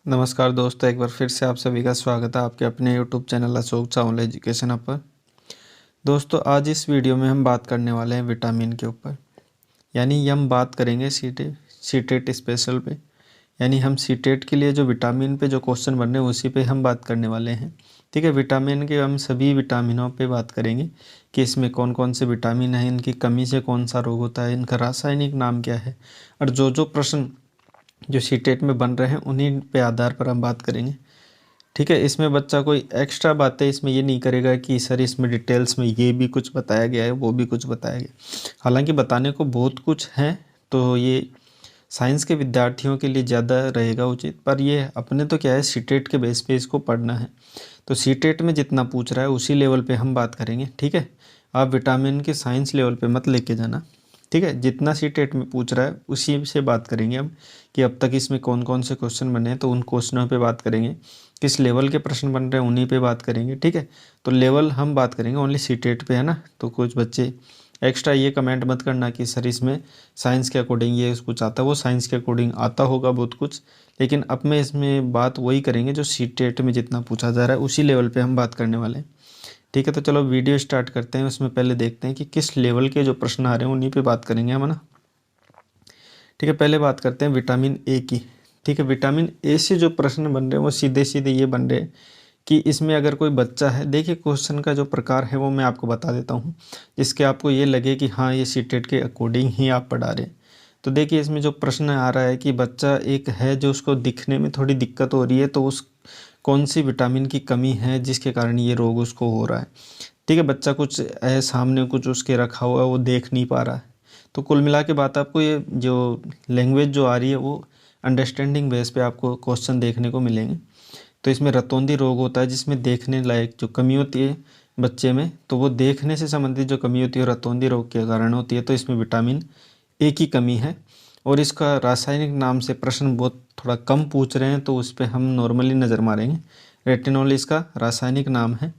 नमस्कार दोस्तों, एक बार फिर से आप सभी का स्वागत है आपके अपने YouTube channel Ashok Chawla education app पर। दोस्तों, आज इस वीडियो में हम बात करने वाले हैं विटामिन के ऊपर। यानी ये हम बात करेंगे सीटेट स्पेशल पे। यानी हम सीटेट के लिए जो विटामिन पे जो क्वेश्चन बन रहे हैं उसी पे हम बात करने वाले हैं। ठीक है, विटामिन के हम सभी विटामिनों पे बात करेंगे कि इसमें कौन कौन से विटामिन हैं, इनकी कमी से कौन सा रोग होता है, इनका रासायनिक नाम क्या है, और जो जो प्रश्न जो सीटेट में बन रहे हैं उन्हीं पे आधार पर हम बात करेंगे। ठीक है, इसमें बच्चा कोई एक्स्ट्रा बातें इसमें ये नहीं करेगा कि सर इसमें डिटेल्स में ये भी कुछ बताया गया है, वो भी कुछ बताया गया। हालांकि बताने को बहुत कुछ है, तो ये साइंस के विद्यार्थियों के लिए ज़्यादा रहेगा उचित, पर ये अपने तो क्या है, सीटेट के बेस पे इसको पढ़ना है। तो सीटेट में जितना पूछ रहा है उसी लेवल पे हम बात करेंगे। ठीक है, आप विटामिन के साइंस लेवल पे मत लेके जाना। ठीक है, जितना सीटेट में पूछ रहा है उसी से बात करेंगे हम, कि अब तक इसमें कौन कौन से क्वेश्चन बने हैं तो उन क्वेश्चनों पे बात करेंगे, किस लेवल के प्रश्न बन रहे हैं उन्हीं पे बात करेंगे। ठीक है, तो लेवल हम बात करेंगे ओनली सीटेट पे, है ना। तो कुछ बच्चे एक्स्ट्रा ये कमेंट मत करना कि सर इसमें साइंस के अकॉर्डिंग ये कुछ आता है, वो साइंस के अकॉर्डिंग आता होगा बहुत कुछ, लेकिन अब मैं इसमें बात वही करेंगे जो सीटेट में जितना पूछा जा रहा है उसी लेवल पे हम बात करने वाले हैं। ठीक है, तो चलो वीडियो स्टार्ट करते हैं। उसमें पहले देखते हैं कि किस लेवल के जो प्रश्न आ रहे हैं उन्हीं पे बात करेंगे हम, है ना। ठीक है, पहले बात करते हैं विटामिन ए की। ठीक है, विटामिन ए से जो प्रश्न बन रहे हैं वो सीधे सीधे ये बन रहे हैं कि इसमें अगर कोई बच्चा है, देखिए क्वेश्चन का जो प्रकार है वो मैं आपको बता देता हूँ, जिसके आपको ये लगे कि हाँ ये सीटेट के अकॉर्डिंग ही आप पढ़ा रहे हैं। तो देखिए इसमें जो प्रश्न आ रहा है कि बच्चा एक है जो उसको दिखने में थोड़ी दिक्कत हो रही है, तो उस कौन सी विटामिन की कमी है जिसके कारण ये रोग उसको हो रहा है। ठीक है, बच्चा कुछ है सामने, कुछ उसके रखा हुआ है, वो देख नहीं पा रहा है। तो कुल मिला के बात, आपको ये जो लैंग्वेज जो आ रही है वो अंडरस्टैंडिंग बेस पे आपको क्वेश्चन देखने को मिलेंगे। तो इसमें रतौंधी रोग होता है जिसमें देखने लायक जो कमी होती है बच्चे में, तो वो देखने से संबंधित जो कमी होती है रतौंधी रोग के कारण होती है। तो इसमें विटामिन ए की कमी है, और इसका रासायनिक नाम से प्रश्न बहुत थोड़ा कम पूछ रहे हैं, तो उस पर हम नॉर्मली नज़र मारेंगे। रेटिनॉल इसका रासायनिक नाम है,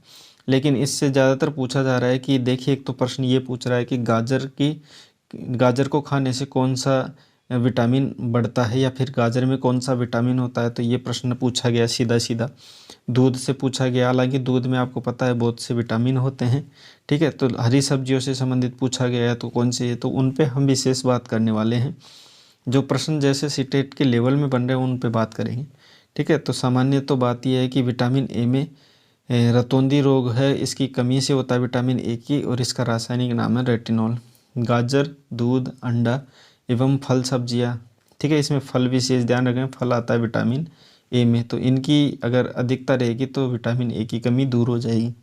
लेकिन इससे ज़्यादातर पूछा जा रहा है कि देखिए, एक तो प्रश्न ये पूछ रहा है कि गाजर को खाने से कौन सा विटामिन बढ़ता है, या फिर गाजर में कौन सा विटामिन होता है। तो ये प्रश्न पूछा गया सीधा सीधा। दूध से पूछा गया, हालांकि दूध में आपको पता है बहुत से विटामिन होते हैं। ठीक है, तो हरी सब्जियों से संबंधित पूछा गया है तो कौन से है, तो उन पे हम विशेष बात करने वाले हैं। जो प्रश्न जैसे सीटेट के लेवल में बन रहे हैं उन पे बात करेंगे। ठीक है, तो सामान्य तो बात यह है कि विटामिन ए में रतौंधी रोग है, इसकी कमी से होता है विटामिन ए की, और इसका रासायनिक नाम है रेटिनॉल। गाजर, दूध, अंडा एवं फल सब्जियां। ठीक है, इसमें फल विशेष ध्यान रखें, फल आता है विटामिन ए में, तो इनकी अगर अधिकता रहेगी तो विटामिन ए की कमी दूर हो जाएगी।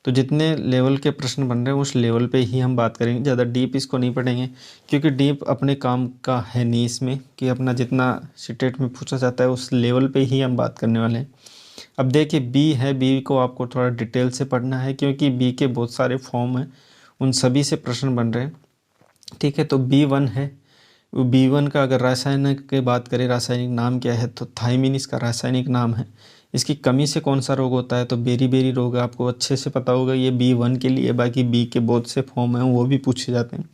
तो जितने लेवल के प्रश्न बन रहे हैं उस लेवल पे ही हम बात करेंगे, ज़्यादा डीप इसको नहीं पढ़ेंगे, क्योंकि डीप अपने काम का है नहीं इसमें, कि अपना जितना सीटेट में पूछा जाता है उस लेवल पे ही हम बात करने वाले हैं। अब देखिए बी है, बी को आपको थोड़ा डिटेल से पढ़ना है, क्योंकि बी के बहुत सारे फॉर्म हैं, उन सभी से प्रश्न बन रहे हैं। ठीक है, तो B1 है, B1 का अगर रासायनिक की बात करें, रासायनिक नाम क्या है, तो थायमिन इसका रासायनिक नाम है। इसकी कमी से कौन सा रोग होता है, तो बेरी रोग है, आपको अच्छे से पता होगा, ये B1 के लिए। बाकी बी के बहुत से फॉर्म हैं वो भी पूछे जाते हैं।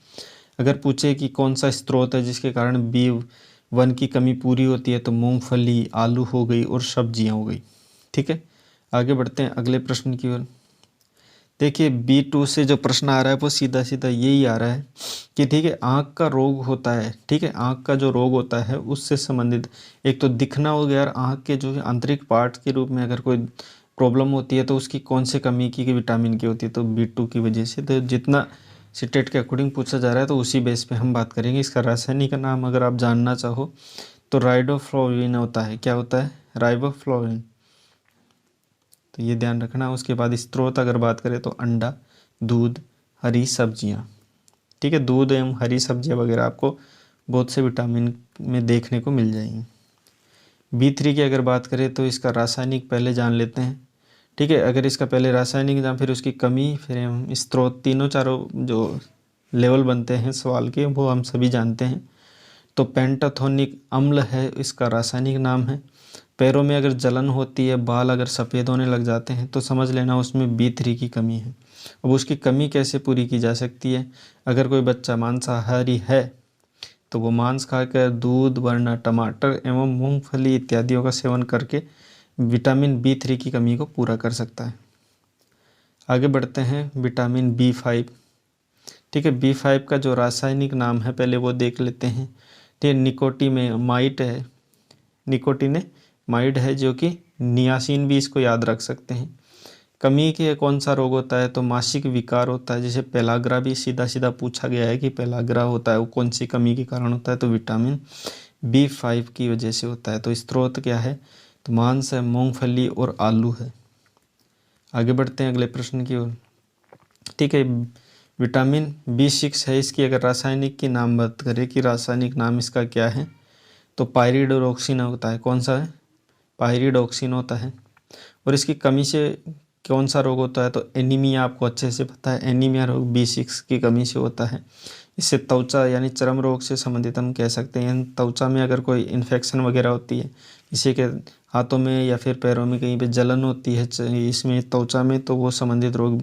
अगर पूछे कि कौन सा स्रोत है जिसके कारण B1 की कमी पूरी होती है, तो मूंगफली, आलू हो गई और सब्जियां हो गई। ठीक है, आगे बढ़ते हैं अगले प्रश्न की ओर। देखिए B2 से जो प्रश्न आ रहा है वो सीधा सीधा यही आ रहा है कि ठीक है, आँख का रोग होता है। ठीक है, आँख का जो रोग होता है उससे संबंधित एक तो दिखना हो गया, और आँख के जो आंतरिक पार्ट के रूप में अगर कोई प्रॉब्लम होती है तो उसकी कौन से कमी की विटामिन की होती है, तो B2 की वजह से। तो जितना सीटेट के अकॉर्डिंग पूछा जा रहा है तो उसी बेस पे हम बात करेंगे। इसका रासायनिक नाम अगर आप जानना चाहो तो राइबोफ्लाविन होता है। क्या होता है? राइबोफ्लाविन। तो ये ध्यान रखना। उसके बाद स्रोत अगर बात करें तो अंडा, दूध, हरी सब्जियाँ। ठीक है, दूध एवं हरी सब्जियाँ वगैरह आपको बहुत से विटामिन में देखने को मिल जाएंगी। B3 की अगर बात करें तो इसका रासायनिक पहले जान लेते हैं। ठीक है, अगर इसका पहले रासायनिक जान, फिर उसकी कमी, फिर हम स्रोत, तीनों चारों जो लेवल बनते हैं सवाल के वो हम सभी जानते हैं। तो पेंटाथोनिक अम्ल है इसका रासायनिक नाम है। पैरों में अगर जलन होती है, बाल अगर सफ़ेद होने लग जाते हैं, तो समझ लेना उसमें B3 की कमी है। अब उसकी कमी कैसे पूरी की जा सकती है? अगर कोई बच्चा मांसाहारी है तो वो मांस खाकर, दूध वरना टमाटर एवं मूंगफली इत्यादियों का सेवन करके विटामिन B3 की कमी को पूरा कर सकता है। आगे बढ़ते हैं विटामिन B5। ठीक है, B5 का जो रासायनिक नाम है पहले वो देख लेते हैं। ठीक है, निकोटिनेमाइड है, निकोटिनेमाइड है जो कि नियासिन भी इसको याद रख सकते हैं। कमी के कौन सा रोग होता है तो मासिक विकार होता है। जैसे पेलाग्रा भी सीधा सीधा पूछा गया है कि पेलाग्रा होता है वो कौन सी कमी के कारण होता है, तो विटामिन B5 की वजह से होता है। तो स्रोत क्या है तो मांस है, मूंगफली और आलू है। आगे बढ़ते हैं अगले प्रश्न की ओर। ठीक है, विटामिन B6 है, इसकी अगर रासायनिक की नाम बात करें कि रासायनिक नाम इसका क्या है तो पायरिडोक्सिन होता है। कौन सा है, पायरिडोक्सिन होता है। और इसकी कमी से कौन सा रोग होता है तो एनीमिया, आपको अच्छे से पता है एनीमिया रोग B6 की कमी से होता है। इससे त्वचा यानी चर्म रोग से संबंधित हम कह सकते हैं। त्वचा में अगर कोई इन्फेक्शन वगैरह होती है, किसी के हाथों में या फिर पैरों में कहीं पे जलन होती है इसमें त्वचा में, तो वो संबंधित रोग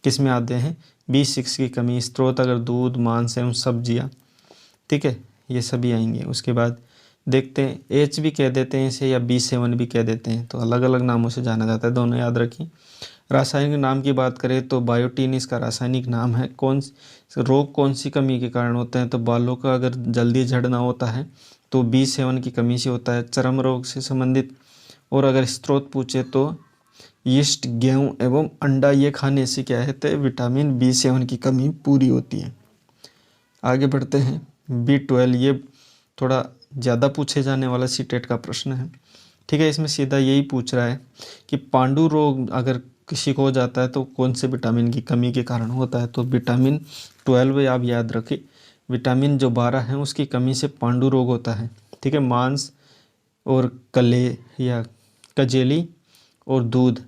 किस में आते हैं, B6 की कमी। स्रोत अगर दूध, मांस एवं सब्जियाँ, ठीक है, ये सभी आएंगे। उसके बाद देखते हैं H भी कह देते हैं इसे या B7 भी कह देते हैं, तो अलग अलग नामों से जाना जाता है, दोनों याद रखिए। रासायनिक नाम की बात करें तो बायोटीन इसका रासायनिक नाम है। रोग कौन सी कमी के कारण होते हैं तो बालों का अगर जल्दी झड़ना होता है तो B7 की कमी से होता है। चर्म रोग से संबंधित, और अगर स्रोत पूछे तो यीस्ट, गेहूँ एवं अंडा ये खाने से क्या है तो विटामिन B7 की कमी पूरी होती है। आगे बढ़ते हैं B12, ये थोड़ा ज़्यादा पूछे जाने वाला सीटेट का प्रश्न है। ठीक है, इसमें सीधा यही पूछ रहा है कि पांडु रोग अगर किसी को हो जाता है तो कौन से विटामिन की कमी के कारण होता है, तो विटामिन 12 आप याद रखें। विटामिन जो 12 है उसकी कमी से पांडु रोग होता है। ठीक है, मांस और कले या कजेली और दूध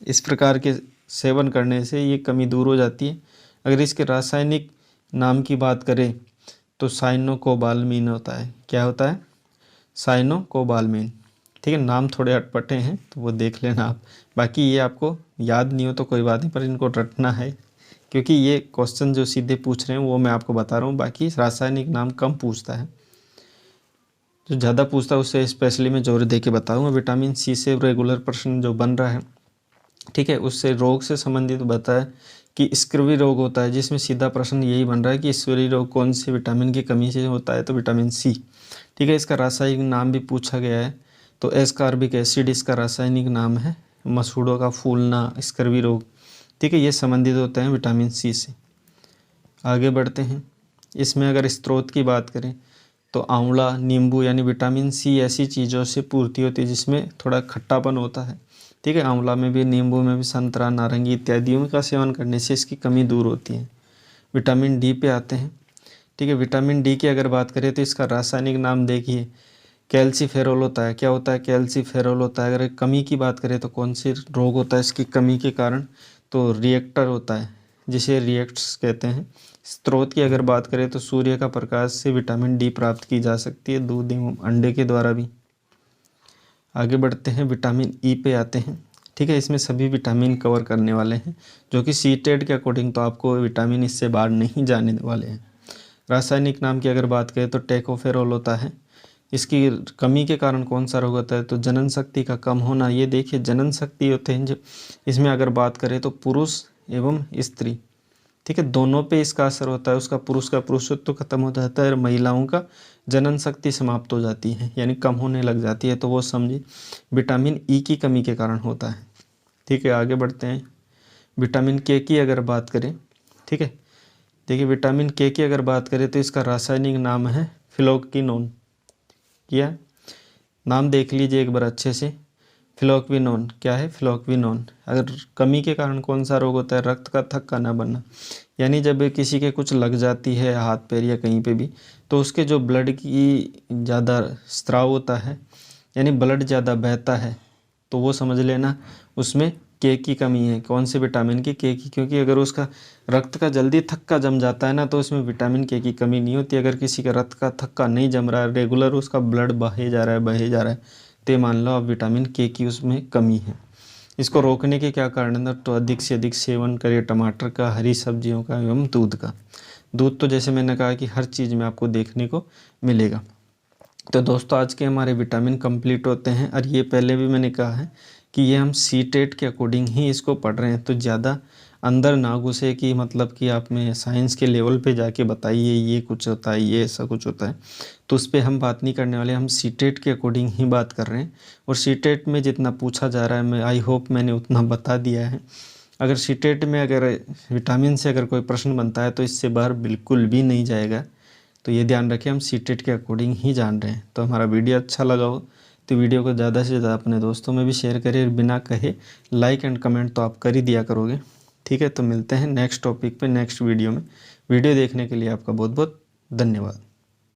इस प्रकार के सेवन करने से ये कमी दूर हो जाती है। अगर इसके रासायनिक नाम की बात करें तो साइनोकोबाल्मीन होता है। क्या होता है, साइनोकोबाल्मीन। ठीक है, नाम थोड़े अटपटे हैं तो वो देख लेना आप। बाकी ये आपको याद नहीं हो तो कोई बात नहीं, पर इनको रटना है क्योंकि ये क्वेश्चन जो सीधे पूछ रहे हैं वो मैं आपको बता रहा हूँ। बाकी रासायनिक नाम कम पूछता है, जो ज़्यादा पूछता है उससे स्पेशली मैं जोर दे के बताऊँगा। विटामिन C से रेगुलर प्रश्न जो बन रहा है, ठीक है, उससे रोग से संबंधित बताया कि स्क्रवी रोग होता है, जिसमें सीधा प्रश्न यही बन रहा है कि स्क्रवी रोग कौन से विटामिन की कमी से होता है तो विटामिन C। ठीक है, इसका रासायनिक नाम भी पूछा गया है तो एस्कॉर्बिक एसिड इसका रासायनिक नाम है। मसूड़ों का फूलना, स्क्रवी रोग, ठीक है, ये संबंधित होते हैं विटामिन C से। आगे बढ़ते हैं, इसमें अगर स्रोत की बात करें तो आंवला, नींबू यानी विटामिन C ऐसी चीज़ों से पूर्ति होती है जिसमें थोड़ा खट्टापन होता है। ठीक है, आंवला में भी, नींबू में भी, संतरा, नारंगी इत्यादियों का सेवन करने से इसकी कमी दूर होती है। विटामिन D पे आते हैं। ठीक है, विटामिन D की अगर बात करें तो इसका रासायनिक नाम देखिए कैल्सीफेरॉल होता है। क्या होता है, कैल्सीफेरॉल होता है। अगर कमी की बात करें तो कौन से रोग होता है इसकी कमी के कारण, तो रिएक्टर होता है जिसे रिएक्ट्स कहते हैं। स्रोत की अगर बात करें तो सूर्य का प्रकाश से विटामिन D प्राप्त की जा सकती है, दूध एवं अंडे के द्वारा भी। आगे बढ़ते हैं, विटामिन E पे आते हैं। ठीक है, इसमें सभी विटामिन कवर करने वाले हैं जो कि सीटेट के अकॉर्डिंग तो आपको विटामिन इससे बाहर नहीं जाने वाले हैं। रासायनिक नाम की अगर बात करें तो टेकोफेरॉल होता है। इसकी कमी के कारण कौन सा रोग होता है तो जनन शक्ति का कम होना। ये देखिए जनन शक्ति होते हैं जो, इसमें अगर बात करें तो पुरुष एवं स्त्री, ठीक है, दोनों पे इसका असर होता है। उसका पुरुष का पुरुषत्व खत्म हो जाता है और महिलाओं का जनन शक्ति समाप्त हो जाती है यानी कम होने लग जाती है, तो वो समझिए विटामिन E की कमी के कारण होता है। ठीक है, आगे बढ़ते हैं, विटामिन K की अगर बात करें, ठीक है, देखिए विटामिन K की अगर बात करें तो इसका रासायनिक नाम है फ्लोक्विनोन। क्या नाम देख लीजिए एक बार अच्छे से, फ्लोक्विनोन। क्या है, फ्लोक्विनोन। अगर कमी के कारण कौन सा रोग होता है, रक्त का थक्का ना बनना, यानी जब किसी के कुछ लग जाती है हाथ पैर या कहीं पे भी, तो उसके जो ब्लड की ज़्यादा स्त्राव होता है यानी ब्लड ज़्यादा बहता है, तो वो समझ लेना उसमें K की कमी है। कौन से विटामिन की, K की, क्योंकि अगर उसका रक्त का जल्दी थक्का जम जाता है ना तो उसमें विटामिन K की कमी नहीं होती। अगर किसी का रक्त का थक्का नहीं जम रहा है, रेगुलर उसका ब्लड बहे जा रहा है तो मान लो आप विटामिन K की उसमें कमी है। इसको रोकने के क्या कारण है तो अधिक से अधिक सेवन करिए टमाटर का, हरी सब्जियों का एवं दूध का। दूध तो जैसे मैंने कहा कि हर चीज़ में आपको देखने को मिलेगा। तो दोस्तों आज के हमारे विटामिन कंप्लीट होते हैं, और ये पहले भी मैंने कहा है कि ये हम सीटेट के अकॉर्डिंग ही इसको पढ़ रहे हैं, तो ज़्यादा अंदर ना घुसे कि मतलब कि आप में साइंस के लेवल पे जाके बताइए ये कुछ होता है, ये ऐसा कुछ होता है, तो उस पर हम बात नहीं करने वाले। हम सीटेट के अकॉर्डिंग ही बात कर रहे हैं, और सीटेट में जितना पूछा जा रहा है मैं आई होप मैंने उतना बता दिया है। अगर सीटेट में अगर विटामिन से अगर कोई प्रश्न बनता है तो इससे बाहर बिल्कुल भी नहीं जाएगा, तो ये ध्यान रखें हम सीटेट के अकॉर्डिंग ही जान रहे हैं। तो हमारा वीडियो अच्छा लगा हो तो वीडियो को ज़्यादा से ज़्यादा अपने दोस्तों में भी शेयर करिए, बिना कहे लाइक एंड कमेंट तो आप कर ही दिया करोगे। ठीक है, तो मिलते हैं नेक्स्ट टॉपिक पे नेक्स्ट वीडियो में। वीडियो देखने के लिए आपका बहुत बहुत धन्यवाद।